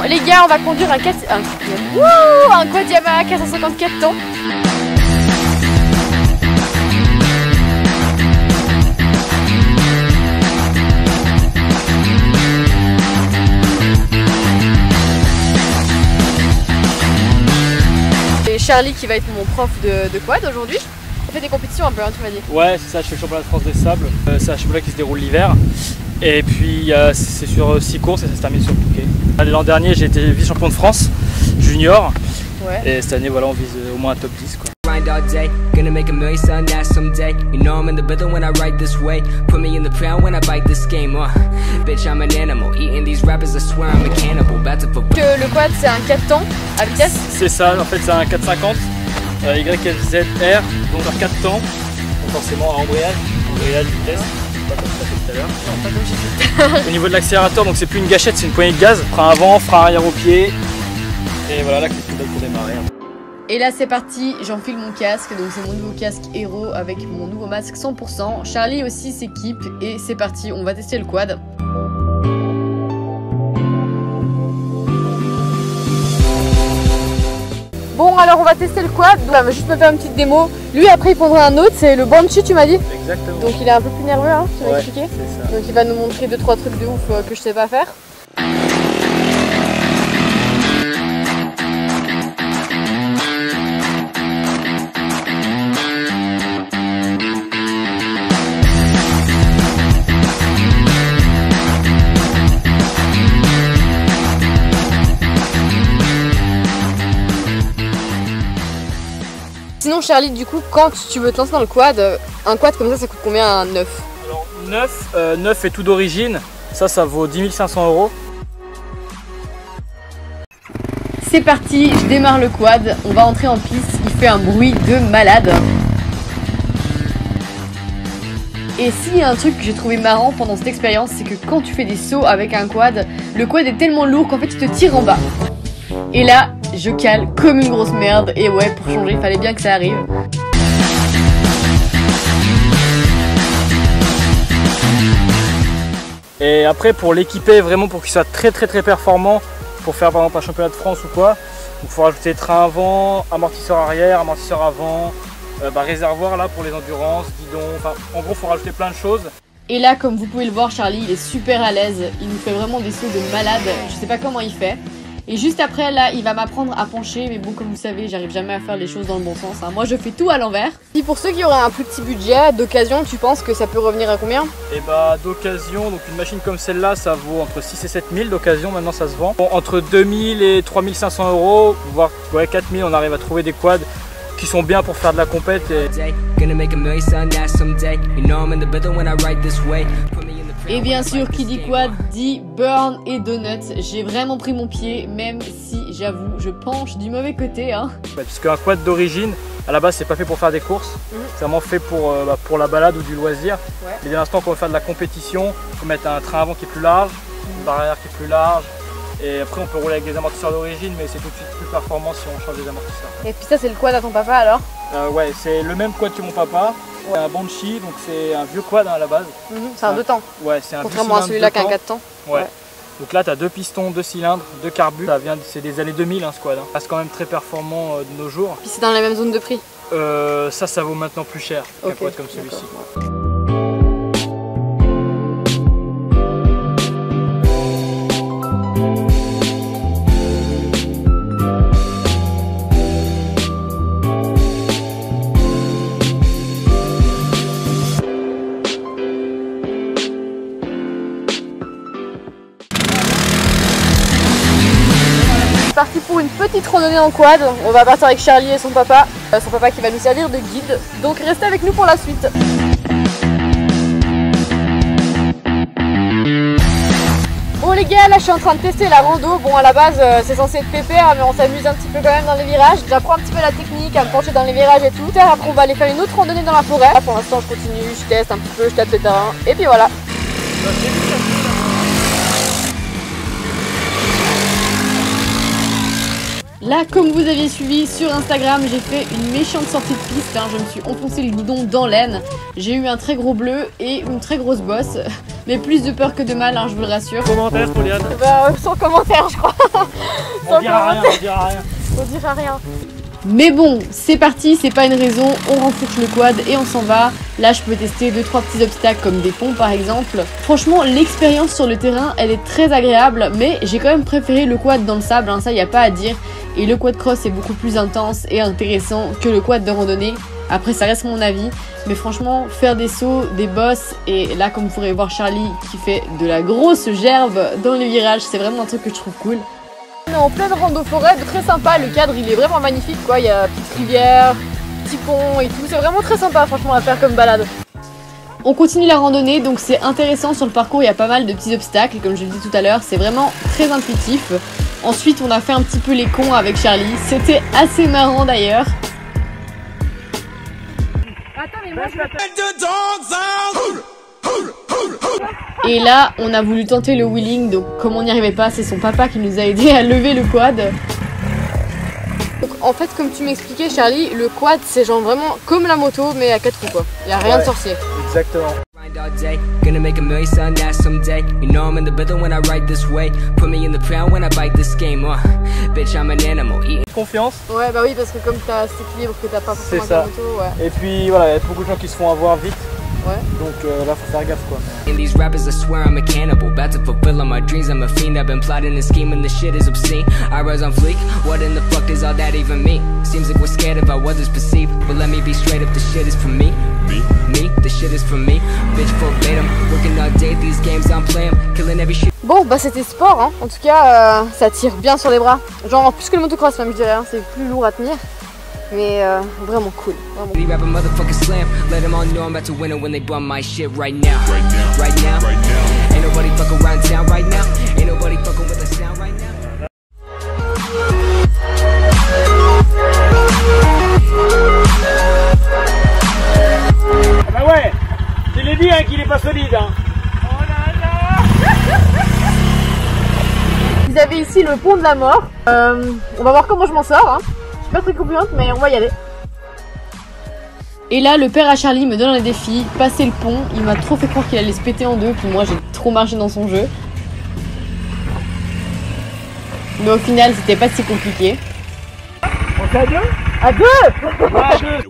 les gars, on va conduire un quad Yamaha 454 temps. Et Charlie qui va être mon prof de quad aujourd'hui. On fait des compétitions un peu, hein, tu m'as dit. Ouais, c'est ça, je fais le championnat de France des sables. C'est un championnat qui se déroule l'hiver. Et puis c'est sur 6 courses et ça se termine sur Touquet. L'an dernier, j'ai été vice-champion de France junior. Ouais. Et cette année, voilà, on vise au moins un top 10, quoi. Le quad, c'est un 4 temps à vitesse. C'est ça, en fait, c'est un 450 YZR, donc un 4 temps. Donc forcément, à embrayage vitesse. Pas comme ça tout à l'heure. Non, pas comme j'ai fait tout à l'heure. Au niveau de l'accélérateur, donc c'est plus une gâchette, c'est une poignée de gaz. Frein avant, frein arrière au pied. Et voilà, la clé de pédale pour démarrer. Et là c'est parti, j'enfile mon casque, donc c'est mon nouveau casque Hero avec mon nouveau masque 100%. Charlie aussi s'équipe et c'est parti, on va tester le quad. Bon alors on va tester le quad, donc on va juste me faire une petite démo. Lui après il prendra un autre, c'est le Banshee tu m'as dit. Exactement. Donc il est un peu plus nerveux, hein, tu m'as expliqué. C'est ça. Donc il va nous montrer 2-3 trucs de ouf que je sais pas faire. Sinon Charlie, du coup, quand tu veux te lancer dans le quad, un quad comme ça coûte combien un neuf? Alors neuf est tout d'origine, ça vaut 10 500 €. C'est parti, je démarre le quad, on va entrer en piste, il fait un bruit de malade. Et s'il y a un truc que j'ai trouvé marrant pendant cette expérience, c'est que quand tu fais des sauts avec un quad, le quad est tellement lourd qu'en fait il te tire en bas. Et là, je cale comme une grosse merde. Et ouais, pour changer, il fallait bien que ça arrive. Et après, pour l'équiper vraiment pour qu'il soit très performant, pour faire par exemple un championnat de France ou quoi, il faut rajouter train avant, amortisseur arrière, amortisseur avant, réservoir là pour les endurances, guidon, enfin en gros il faut rajouter plein de choses. Et là, comme vous pouvez le voir, Charlie, il est super à l'aise. Il nous fait vraiment des sauts de malade. Je sais pas comment il fait. Et juste après, là, il va m'apprendre à pencher. Mais bon, comme vous savez, j'arrive jamais à faire les choses dans le bon sens, hein. Moi, je fais tout à l'envers. Et pour ceux qui auraient un plus petit budget d'occasion, tu penses que ça peut revenir à combien? Et d'occasion, donc une machine comme celle-là, ça vaut entre 6 et 7 000 d'occasion. Maintenant, ça se vend. Bon, entre 2000 et 3500 €, voire 4000, on arrive à trouver des quads qui sont bien pour faire de la compète. Et bien sûr, qui dit quad dit burn et donuts. J'ai vraiment pris mon pied, même si j'avoue, je penche du mauvais côté, hein. Ouais, puisque un quad d'origine, à la base, c'est pas fait pour faire des courses. C'est vraiment fait pour la balade ou du loisir. Ouais. Mais dès l'instant qu'on veut faire de la compétition, il faut mettre un train avant qui est plus large, une barre arrière qui est plus large. Et après, on peut rouler avec des amortisseurs d'origine, mais c'est tout de suite plus performant si on change des amortisseurs. Et puis ça, c'est le quad à ton papa alors? Ouais, c'est le même quad que mon papa. C'est un Banshee, donc c'est un vieux quad à la base. C'est un 2 temps. Ouais, c'est un contrairement à celui-là qui a un 4 temps. Ouais. Donc là, tu as 2 pistons, 2 cylindres, 2 carbus. C'est des années 2000, hein, ce quad. Ça reste quand même très performant de nos jours. Puis c'est dans la même zone de prix? Ça vaut maintenant plus cher qu'un quad comme celui-ci. Parti pour une petite randonnée en quad. On va partir avec Charlie et son papa qui va nous servir de guide. Donc restez avec nous pour la suite. Bon les gars, là je suis en train de tester la rando. Bon à la base c'est censé être pépère, mais on s'amuse un petit peu quand même dans les virages. J'apprends un petit peu la technique, à me pencher dans les virages et tout. Après on va aller faire une autre randonnée dans la forêt. Là, pour l'instant je continue, je teste un petit peu, je tâte le terrain. Et puis voilà. Là, comme vous aviez suivi sur Instagram, j'ai fait une méchante sortie de piste, hein. Je me suis enfoncé le guidon dans l'aine. J'ai eu un très gros bleu et une très grosse bosse. Mais plus de peur que de mal, hein, je vous le rassure. Commentaire, Pauliane. Bah, sans commentaire, je crois. On dira rien, on dira rien. On dira rien. Mais bon, c'est parti, c'est pas une raison, on renfourche le quad et on s'en va. Là, je peux tester 2-3 petits obstacles comme des ponts par exemple. Franchement, l'expérience sur le terrain, elle est très agréable, mais j'ai quand même préféré le quad dans le sable, hein, ça y a pas à dire. Et le quad cross est beaucoup plus intense et intéressant que le quad de randonnée. Après, ça reste mon avis, mais franchement, faire des sauts, des bosses, et là, comme vous pourrez voir Charlie qui fait de la grosse gerbe dans les virages, c'est vraiment un truc que je trouve cool. On est en pleine rando forêt, très sympa, le cadre il est vraiment magnifique quoi, il y a petite rivière, petit pont et tout, c'est vraiment très sympa franchement à faire comme balade. On continue la randonnée, donc c'est intéressant sur le parcours, il y a pas mal de petits obstacles, comme je l'ai dit tout à l'heure, c'est vraiment très intuitif. Ensuite on a fait un petit peu les cons avec Charlie, c'était assez marrant d'ailleurs. Attends mais moi je Et là, on a voulu tenter le wheeling, donc comme on n'y arrivait pas, c'est son papa qui nous a aidé à lever le quad. Donc en fait, comme tu m'expliquais Charlie, le quad c'est genre vraiment comme la moto mais à 4 roues quoi. Il n'y a rien de sorcier. Exactement. Confiance. Ouais bah oui parce que comme t'as cet équilibre que t'as pas forcément avec la moto, ouais. Et puis voilà, il y a beaucoup de gens qui se font avoir vite. Ouais. Donc là faut faire gaffe quoi. And these rappers, I swear I'm a cannibal, about to fulfill all my dreams. I'm a fiend, I've been plotting and scheming, this shit is obscene. I rise on fleek, what in the fuck does all that even mean? Seems like we're scared of how others perceive, but let me be straight up, the shit is for me. Me, the shit is for me. Bitch verbatim, working all day, these games I'm playing, killing every shit. Bon bah c'était sport hein, en tout cas ça tire bien sur les bras. Genre plus que le motocross même je dirais, hein. C'est plus lourd à tenir. Mais vraiment cool. Vraiment. Ah bah ouais, je l'ai dit hein, qu'il est pas solide hein. Oh là là. Vous avez ici le pont de la mort. On va voir comment je m'en sors. Hein. Je suis pas très confiante mais on va y aller. Et là le père à Charlie me donne un défi, passer le pont. Il m'a trop fait croire qu'il allait se péter en deux, puis moi j'ai trop marché dans son jeu. Mais au final c'était pas si compliqué. On fait à deux? À deux? Ouais, à deux.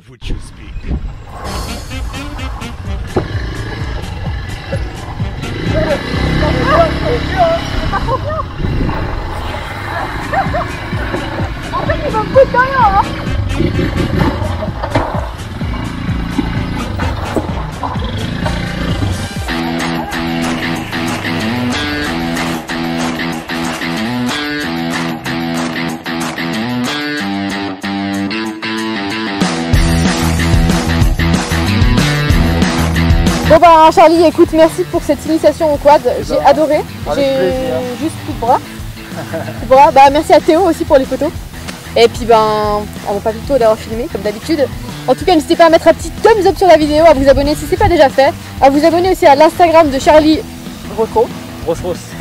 En fait il va me foutre derrière hein. Bon bah Charlie, écoute, merci pour cette initiation au quad, j'ai adoré, j'ai juste plus de bras. Voilà, bah merci à Théo aussi pour les photos. Et puis ben, on va pas plutôt d'avoir filmé comme d'habitude. En tout cas, n'hésitez pas à mettre un petit thumbs up sur la vidéo, à vous abonner si c'est pas déjà fait, à vous abonner aussi à l'Instagram de Charlie Rocco.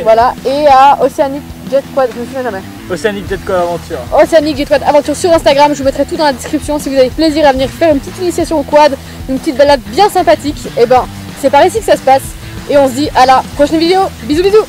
Voilà, et à Oceanic Jet Quad, je me souviens jamais. Oceanic Jet Quad Aventure. Oceanic Jet Quad Aventure sur Instagram, je vous mettrai tout dans la description si vous avez plaisir à venir faire une petite initiation au quad, une petite balade bien sympathique. Et ben, c'est par ici que ça se passe. Et on se dit à la prochaine vidéo. Bisous bisous.